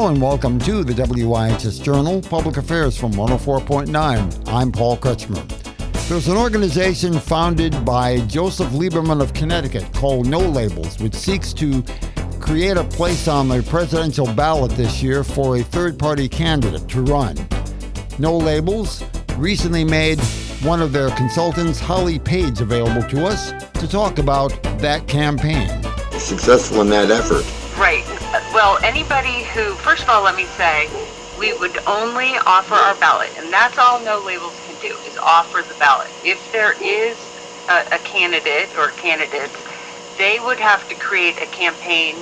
Hello and welcome to the WIHS Journal, Public Affairs from 104.9. I'm Paul Kretschmer. There's an organization founded by Joseph Lieberman of Connecticut called No Labels, which seeks to create a place on the presidential ballot this year for a third-party candidate to run. No Labels recently made one of their consultants, Holly Page, available to us to talk about that campaign. Successful in that effort. Right. Well, anybody who, first of all, let me say, we would only offer our ballot, and that's all No Labels can do, is offer the ballot. If there is a candidate or candidates, they would have to create a campaign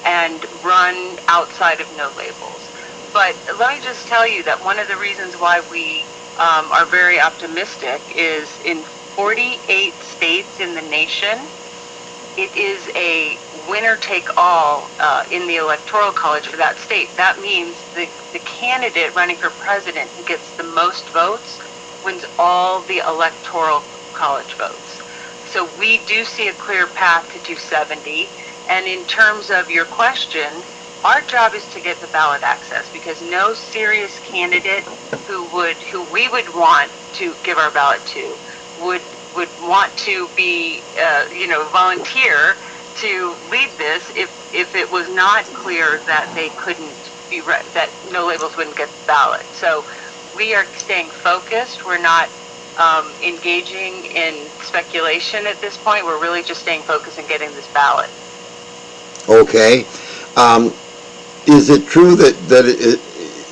and run outside of No Labels. But let me just tell you that one of the reasons why we are very optimistic is in 48 states in the nation, it is a winner-take-all in the Electoral College for that state. That means the candidate running for president who gets the most votes wins all the Electoral College votes. So we do see a clear path to 270. And in terms of your question, our job is to get the ballot access, because no serious candidate who we would want to give our ballot to would want to be, volunteer to lead this if it was not clear that they couldn't be that No Labels wouldn't get the ballot. So we are staying focused. We're not engaging in speculation at this point. We're really just staying focused and getting this ballot. Okay. Is it true that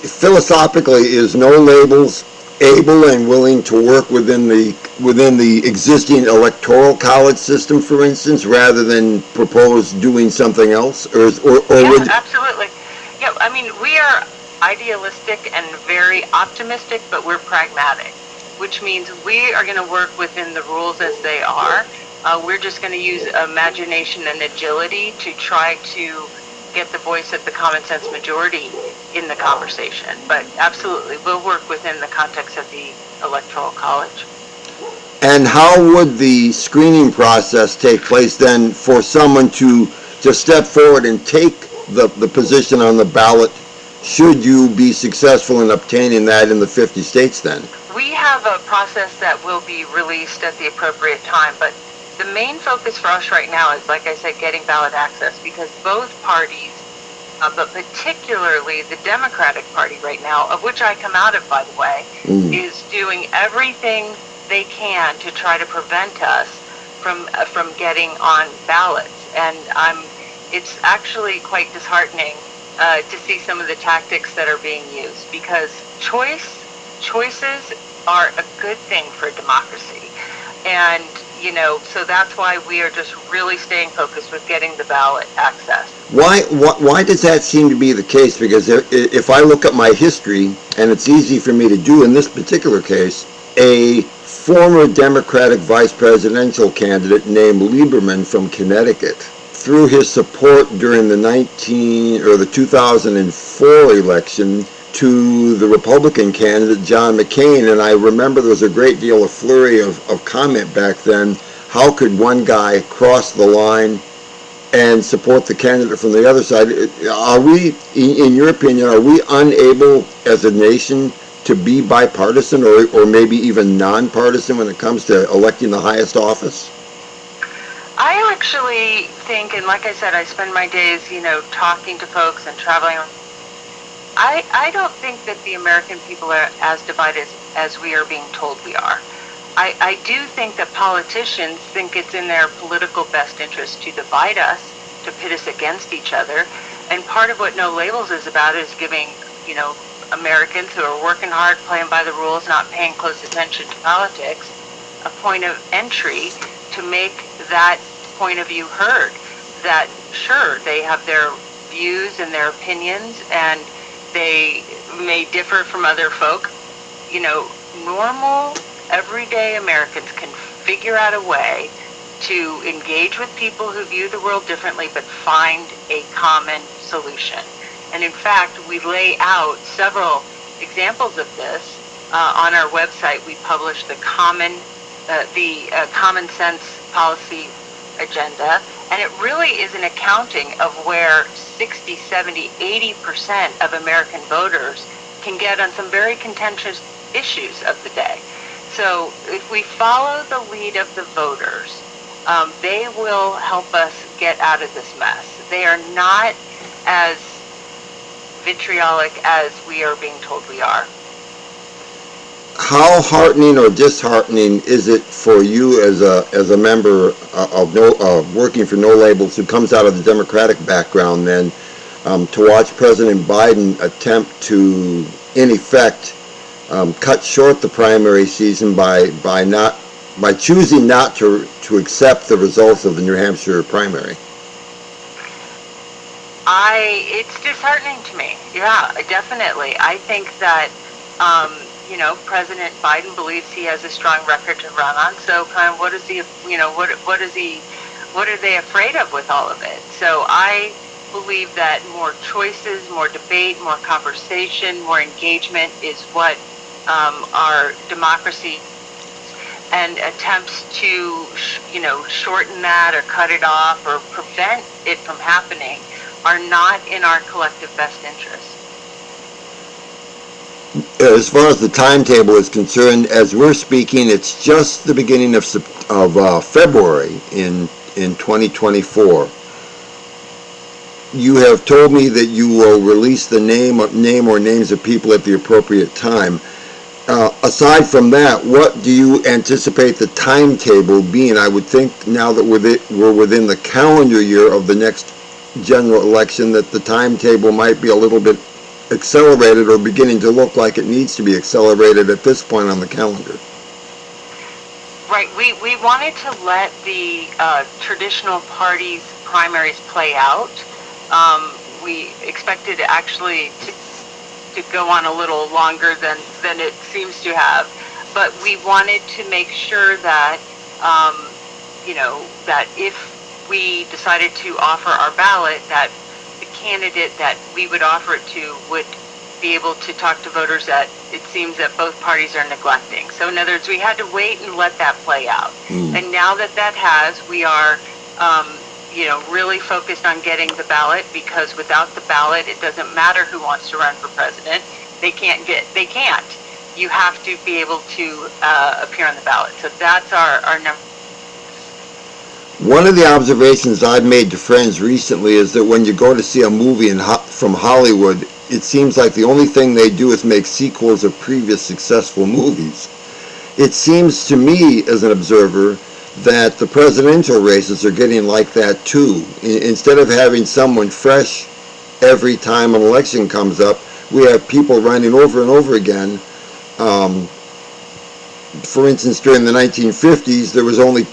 philosophically is No Labels able and willing to work within the existing electoral college system, for instance, rather than propose doing something else, Absolutely. Yeah, I mean, we are idealistic and very optimistic, but we're pragmatic, which means we are going to work within the rules as they are. We're just going to use imagination and agility to try to get the voice of the common sense majority in the conversation. But absolutely, we'll work within the context of the Electoral College. And how would the screening process take place then for someone to step forward and take the position on the ballot, should you be successful in obtaining that in the 50 states then? We have a process that will be released at the appropriate time, but the main focus for us right now is, like I said, getting ballot access, because both parties, but particularly the Democratic Party right now, of which I come out of, by the way, is doing everything they can to try to prevent us from getting on ballots. And it's actually quite disheartening to see some of the tactics that are being used, because choices are a good thing for democracy. And so that's why we are just really staying focused with getting the ballot access. Why does that seem to be the case? Because if I look at my history, and it's easy for me to do in this particular case, a former Democratic vice presidential candidate named Lieberman from Connecticut, through his support during the 2004 election to the Republican candidate, John McCain, and I remember there was a great deal of flurry of comment back then. How could one guy cross the line and support the candidate from the other side? Are we, in your opinion, are we unable as a nation to be bipartisan or maybe even nonpartisan when it comes to electing the highest office? I actually think, and like I said, I spend my days, talking to folks and traveling. I don't think that the American people are as divided as we are being told we are. I do think that politicians think it's in their political best interest to divide us, to pit us against each other. And part of what No Labels is about is giving, Americans who are working hard, playing by the rules, not paying close attention to politics, a point of entry to make that point of view heard. That, sure, they have their views and their opinions, and they may differ from other folk. Normal, everyday Americans can figure out a way to engage with people who view the world differently, but find a common solution. And in fact, we lay out several examples of this on our website. We publish the common sense policy agenda, and it really is an accounting of where 60, 70, 80% of American voters can get on some very contentious issues of the day. So if we follow the lead of the voters, they will help us get out of this mess. They are not as vitriolic as we are being told we are. How heartening or disheartening is it for you as a member of working for No Labels who comes out of the Democratic background then to watch President Biden attempt to, in effect, cut short the primary season by choosing not to accept the results of the New Hampshire primary? It's disheartening to me. Yeah, definitely. I think that, President Biden believes he has a strong record to run on. So kind of what are they afraid of with all of it? So I believe that more choices, more debate, more conversation, more engagement is what our democracy and attempts to, shorten that or cut it off or prevent it from happening are not in our collective best interest. As far as the timetable is concerned, as we're speaking, it's just the beginning of February in 2024. You have told me that you will release the name or names of people at the appropriate time. Aside from that, what do you anticipate the timetable being? I would think now that we're within the calendar year of the next general election that the timetable might be a little bit accelerated or beginning to look like it needs to be accelerated at this point on the calendar. Right. We wanted to let the traditional parties' primaries play out. We expected actually to go on a little longer than it seems to have, but we wanted to make sure that that if we decided to offer our ballot, that the candidate that we would offer it to would be able to talk to voters that it seems that both parties are neglecting. So in other words, we had to wait and let that play out. And now that has, we are really focused on getting the ballot, because without the ballot, it doesn't matter who wants to run for president. They can't. You have to be able to appear on the ballot. So that's our number. One of the observations I've made to friends recently is that when you go to see a movie from Hollywood, it seems like the only thing they do is make sequels of previous successful movies. It seems to me, as an observer, that the presidential races are getting like that too. Instead of having someone fresh every time an election comes up, we have people running over and over again. For instance, during the 1950s, there was only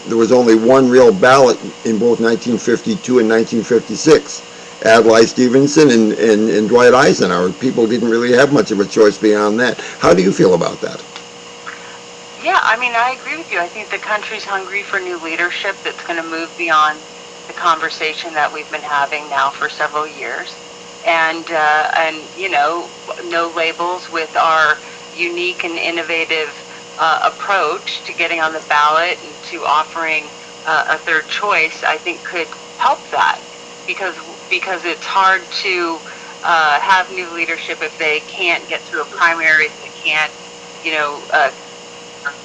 one real ballot in both 1952 and 1956. Adlai Stevenson and Dwight Eisenhower. People didn't really have much of a choice beyond that. How do you feel about that? Yeah, I mean, I agree with you. I think the country's hungry for new leadership that's going to move beyond the conversation that we've been having now for several years. And No Labels, with our unique and innovative approach to getting on the ballot and to offering a third choice, I think could help that, because it's hard to have new leadership if they can't get through a primary, if they can't,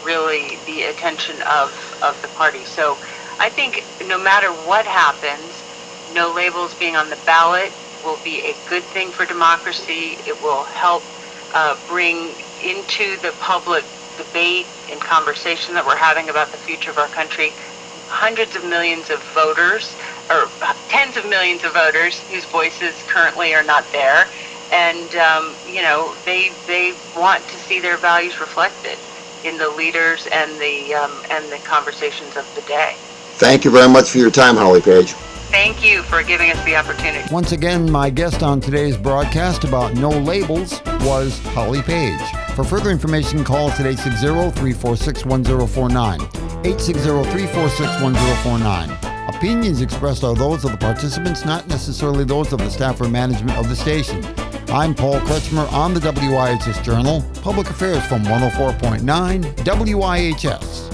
really the attention of the party. So I think no matter what happens, No Labels being on the ballot will be a good thing for democracy. It will help bring into the public debate and conversation that we're having about the future of our country hundreds of millions of voters, or tens of millions of voters whose voices currently are not there, and they want to see their values reflected in the leaders and the conversations of the day. Thank you very much for your time, Holly Page. Thank you for giving us the opportunity. Once again, my guest on today's broadcast about No Labels was Holly Page. For further information, call us at 860-346-1049. 860-346-1049. Opinions expressed are those of the participants, not necessarily those of the staff or management of the station. I'm Paul Kretschmer on the WIHS Journal, Public Affairs from 104.9 WIHS.